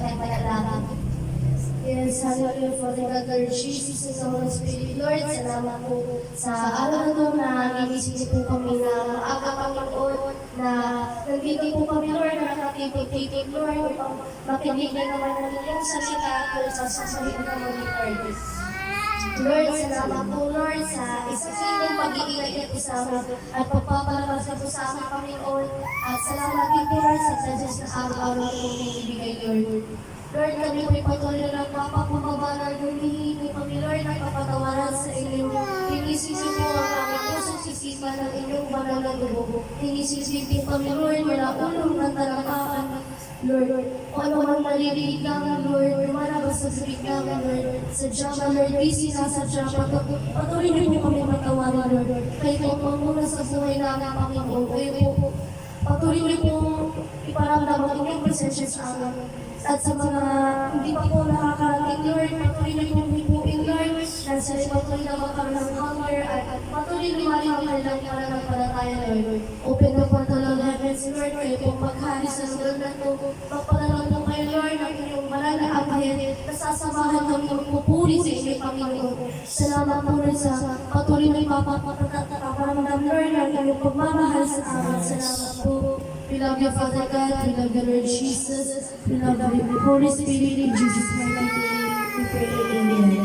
tayong panalangin. Yes, hallelujah, Father God, Lord Jesus, and the Holy Spirit, Lord, salamat po sa araw na ito na ginising po kami na maaga, Panginoon, na nandito po kami, Lord, na nakatipid-tipid, Lord, upang makinig na naman ng inyong salita, Lord, sa sasalita naman ni Lord. Lord, salamat po, Lord, sa isang pag-iingat po sa amin at pagpapalakas na po sa amin, Panginoon. At salamat din po, Lord, sa suggest na araw-araw po ibigay, Lord. Lord, kami po'y patuloy na napapababa na humihingi kami, Lord, ng kapatawaran sa inyong inisisip po ang aming pusong sisipan ng inyong banal na dugo. Inisisipin kami, Lord, wala ulong ng talakaan, Lord. O ano man maliliit namin, Lord, lumalabas sa sibig namin, Lord. Sadya ka, Lord, di sinasadya ka. Patuloy niyo kami matawarin, Lord. Kayo po muna sa buhay namin, Panginoon. Kayo po, patuloy niyo po iparamdam ang inyong presensya sa amin. At sa mga hindi pa po nakakarating, Lord, patuloy niyo po bibuin, Lord, na sila patuloy na magkaroon ng hunger at patuloy lumalim ang kanilang pananampalataya, Lord. Open the portal of heavens, Lord, kayo po maghari sa lugar na ito. Magpanalang po kayo, Lord, ng inyong banal na angkin. Nasasamahan kami magpupuri sa inyong Panginoon. Salamat po, Lord, sa patuloy na ipapapataramdam, Lord, ng inyong pagmamahal sa amin. Salamat po. We love you, Father God. We love you, Lord Jesus. We love you, Holy Spirit. In Jesus' mighty name, we pray. Amen.